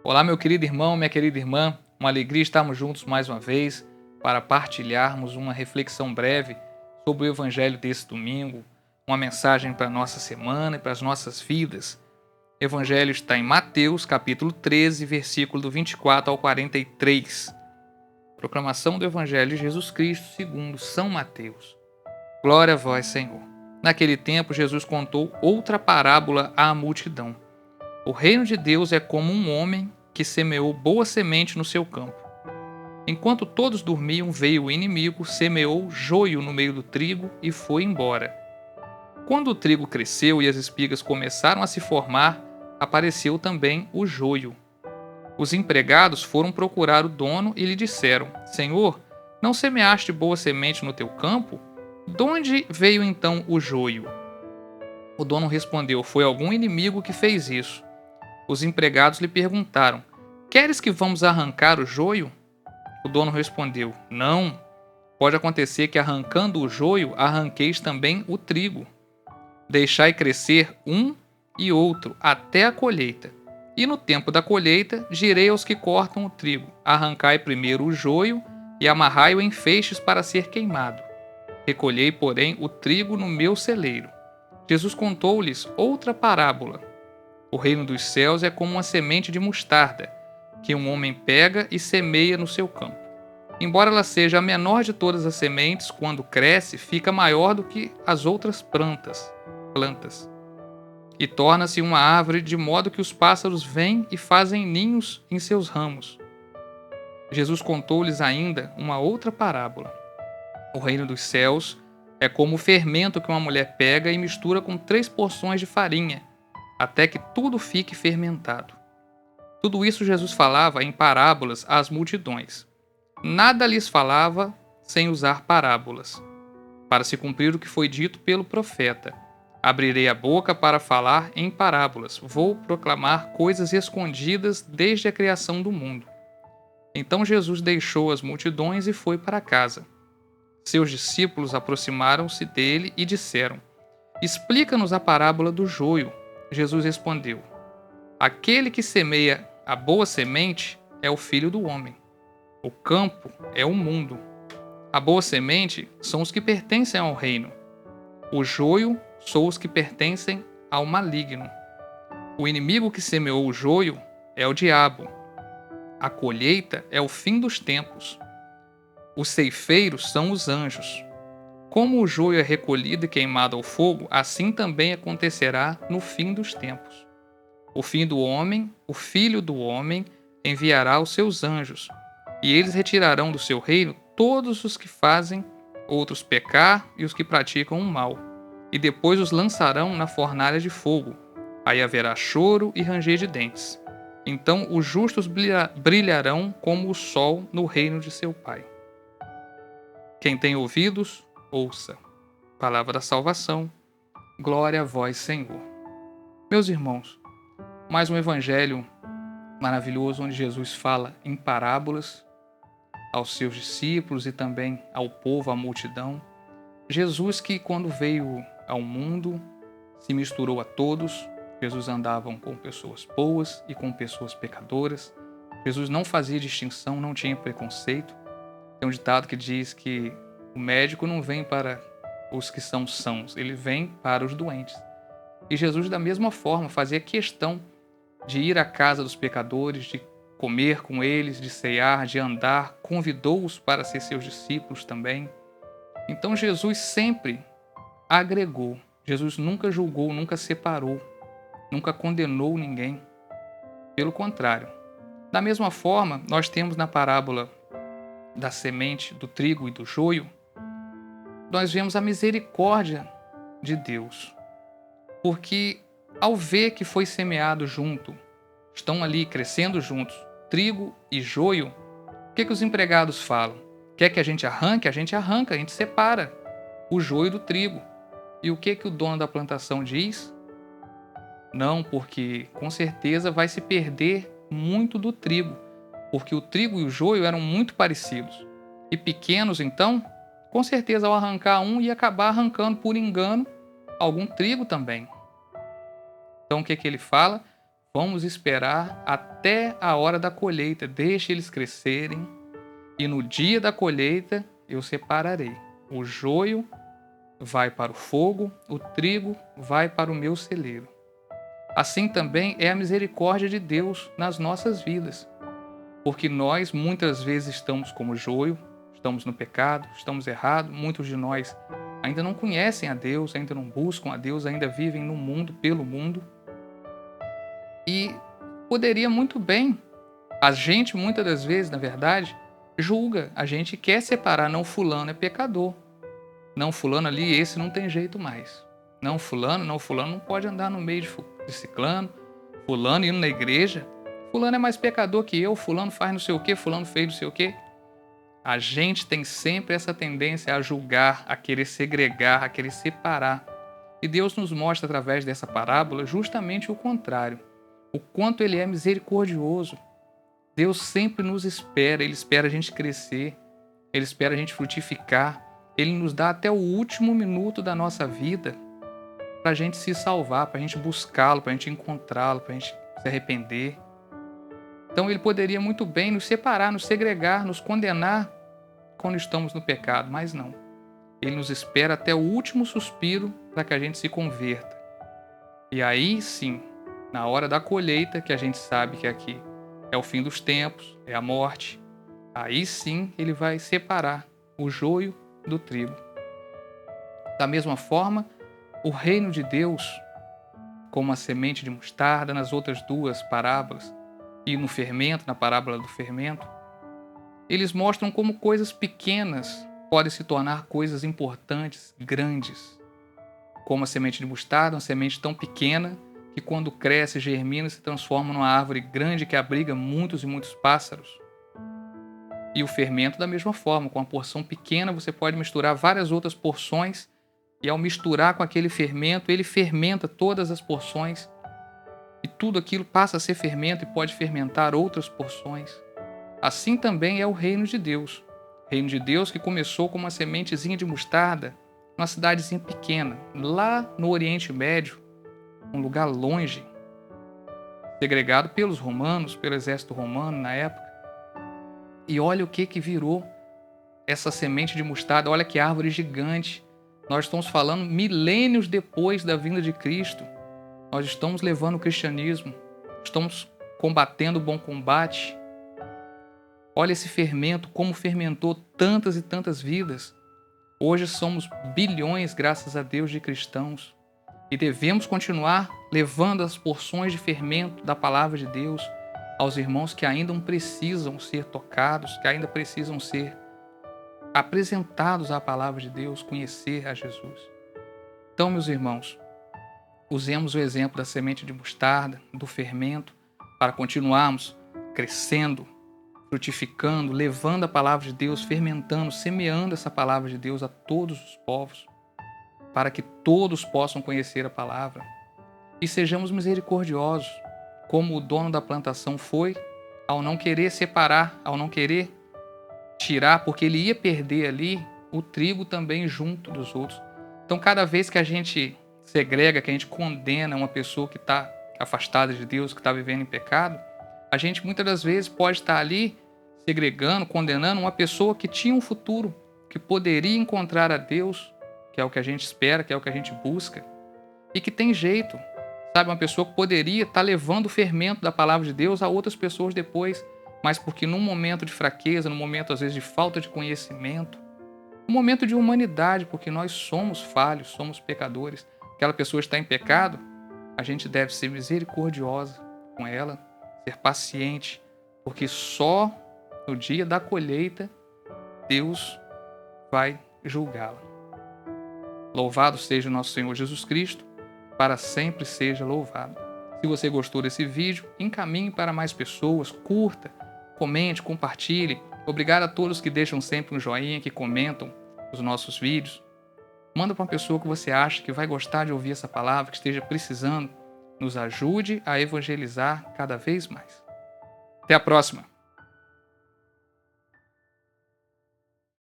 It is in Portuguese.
Olá, meu querido irmão, minha querida irmã. Uma alegria estarmos juntos mais uma vez para partilharmos uma reflexão breve sobre o evangelho desse domingo, uma mensagem para a nossa semana e para as nossas vidas. O evangelho está em Mateus, capítulo 13, versículo do 24 ao 43. Proclamação do evangelho de Jesus Cristo segundo São Mateus. Glória a vós, Senhor. Naquele tempo, Jesus contou outra parábola à multidão. O reino de Deus é como um homem que semeou boa semente no seu campo. Enquanto todos dormiam, veio o inimigo, semeou joio no meio do trigo e foi embora. Quando o trigo cresceu e as espigas começaram a se formar, apareceu também o joio. Os empregados foram procurar o dono e lhe disseram: Senhor, não semeaste boa semente no teu campo? De onde veio então o joio? O dono respondeu: Foi algum inimigo que fez isso. Os empregados lhe perguntaram: Queres que vamos arrancar o joio? O dono respondeu: Não. Pode acontecer que arrancando o joio, arranqueis também o trigo. Deixai crescer um e outro até a colheita. E no tempo da colheita, direi aos que cortam o trigo: Arrancai primeiro o joio e amarrai-o em feixes para ser queimado. Recolhei, porém, o trigo no meu celeiro. Jesus contou-lhes outra parábola. O reino dos céus é como uma semente de mostarda, que um homem pega e semeia no seu campo. Embora ela seja a menor de todas as sementes, quando cresce, fica maior do que as outras plantas, e torna-se uma árvore, de modo que os pássaros vêm e fazem ninhos em seus ramos. Jesus contou-lhes ainda uma outra parábola. O reino dos céus é como o fermento que uma mulher pega e mistura com 3 porções de farinha, até que tudo fique fermentado. Tudo isso Jesus falava em parábolas às multidões. Nada lhes falava sem usar parábolas, para se cumprir o que foi dito pelo profeta: Abrirei a boca para falar em parábolas, vou proclamar coisas escondidas desde a criação do mundo. Então Jesus deixou as multidões e foi para casa. Seus discípulos aproximaram-se dele e disseram: Explica-nos a parábola do joio. Jesus respondeu: Aquele que semeia a boa semente é o Filho do Homem. O campo é o mundo. A boa semente são os que pertencem ao reino. O joio são os que pertencem ao maligno. O inimigo que semeou o joio é o diabo. A colheita é o fim dos tempos. Os ceifeiros são os anjos. Como o joio é recolhido e queimado ao fogo, assim também acontecerá no fim dos tempos. O fim do homem, o Filho do Homem, enviará os seus anjos, e eles retirarão do seu reino todos os que fazem outros pecar e os que praticam o mal, e depois os lançarão na fornalha de fogo. Aí haverá choro e ranger de dentes. Então os justos brilharão como o sol no reino de seu Pai. Quem tem ouvidos, ouça. Palavra da salvação. Glória a vós, Senhor. Meus irmãos, mais um evangelho maravilhoso onde Jesus fala em parábolas aos seus discípulos e também ao povo, à multidão. Jesus que, quando veio ao mundo, se misturou a todos. Jesus andava com pessoas boas e com pessoas pecadoras. Jesus não fazia distinção, não tinha preconceito. Tem um ditado que diz que o médico não vem para os que são sãos, ele vem para os doentes. E Jesus, da mesma forma, fazia questão de ir à casa dos pecadores, de comer com eles, de cear, de andar, convidou-os para ser seus discípulos também. Então Jesus sempre agregou, Jesus nunca julgou, nunca separou, nunca condenou ninguém. Pelo contrário. Da mesma forma, nós temos na parábola da semente, do trigo e do joio, nós vemos a misericórdia de Deus. Porque ao ver que foi semeado junto, estão ali crescendo juntos, trigo e joio, o que os empregados falam? Quer que a gente arranque? A gente arranca, a gente separa o joio do trigo. E o que o dono da plantação diz? Não, porque com certeza vai se perder muito do trigo, porque o trigo e o joio eram muito parecidos. E pequenos, então, com certeza ao arrancar um ia acabar arrancando por engano algum trigo também. Então o que ele fala? Vamos esperar até a hora da colheita. Deixe eles crescerem e no dia da colheita eu separarei. O joio vai para o fogo, o trigo vai para o meu celeiro. Assim também é a misericórdia de Deus nas nossas vidas. Porque nós muitas vezes estamos como joio, estamos no pecado, estamos errados. Muitos de nós ainda não conhecem a Deus, ainda não buscam a Deus, ainda vivem no mundo, pelo mundo. E poderia muito bem, a gente muitas das vezes, na verdade, julga, a gente quer separar, não, fulano é pecador. Não, fulano ali, esse não tem jeito mais. Não, fulano não pode andar no meio de ciclano. Fulano indo na igreja. Fulano é mais pecador que eu, fulano faz não sei o quê, fulano fez não sei o quê. A gente tem sempre essa tendência a julgar, a querer segregar, a querer separar. E Deus nos mostra através dessa parábola justamente o contrário. O quanto Ele é misericordioso. Deus sempre nos espera, Ele espera a gente crescer, Ele espera a gente frutificar. Ele nos dá até o último minuto da nossa vida para a gente se salvar, para a gente buscá-lo, para a gente encontrá-lo, para a gente se arrepender. Então Ele poderia muito bem nos separar, nos segregar, nos condenar quando estamos no pecado, mas não. Ele nos espera até o último suspiro para que a gente se converta. E aí sim, na hora da colheita, que a gente sabe que aqui é o fim dos tempos, é a morte, aí sim Ele vai separar o joio do trigo. Da mesma forma, o reino de Deus, como a semente de mostarda nas outras duas parábolas, e no fermento, na parábola do fermento, eles mostram como coisas pequenas podem se tornar coisas importantes, grandes. Como a semente de mostarda, uma semente tão pequena que quando cresce, germina, se transforma numa árvore grande que abriga muitos e muitos pássaros. E o fermento da mesma forma, com uma porção pequena você pode misturar várias outras porções e ao misturar com aquele fermento, ele fermenta todas as porções e tudo aquilo passa a ser fermento e pode fermentar outras porções. Assim também é o reino de Deus. O reino de Deus que começou com uma sementezinha de mostarda, numa cidadezinha pequena, lá no Oriente Médio, um lugar longe, segregado pelos romanos, pelo exército romano na época. E olha o que virou essa semente de mostarda, olha que árvore gigante. Nós estamos falando milênios depois da vinda de Cristo. Nós estamos levando o cristianismo, estamos combatendo o bom combate. Olha esse fermento, como fermentou tantas e tantas vidas. Hoje somos bilhões, graças a Deus, de cristãos. E devemos continuar levando as porções de fermento da palavra de Deus aos irmãos que ainda precisam ser tocados, que ainda precisam ser apresentados à palavra de Deus, conhecer a Jesus. Então, meus irmãos, usemos o exemplo da semente de mostarda, do fermento, para continuarmos crescendo, frutificando, levando a palavra de Deus, fermentando, semeando essa palavra de Deus a todos os povos, para que todos possam conhecer a palavra. E sejamos misericordiosos, como o dono da plantação foi, ao não querer separar, ao não querer tirar, porque ele ia perder ali o trigo também junto dos outros. Então, cada vez que a gente segrega, que a gente condena uma pessoa que está afastada de Deus, que está vivendo em pecado, a gente muitas das vezes pode estar ali segregando, condenando uma pessoa que tinha um futuro, que poderia encontrar a Deus, que é o que a gente espera, que é o que a gente busca, e que tem jeito. Sabe, uma pessoa que poderia estar levando o fermento da palavra de Deus a outras pessoas depois, mas porque num momento de fraqueza, num momento às vezes de falta de conhecimento, um momento de humanidade, porque nós somos falhos, somos pecadores, aquela pessoa está em pecado, a gente deve ser misericordiosa com ela, ser paciente, porque só no dia da colheita Deus vai julgá-la. Louvado seja o nosso Senhor Jesus Cristo, para sempre seja louvado. Se você gostou desse vídeo, encaminhe para mais pessoas, curta, comente, compartilhe. Obrigado a todos que deixam sempre um joinha, que comentam os nossos vídeos. Manda para uma pessoa que você acha que vai gostar de ouvir essa palavra, que esteja precisando. Nos ajude a evangelizar cada vez mais. Até a próxima!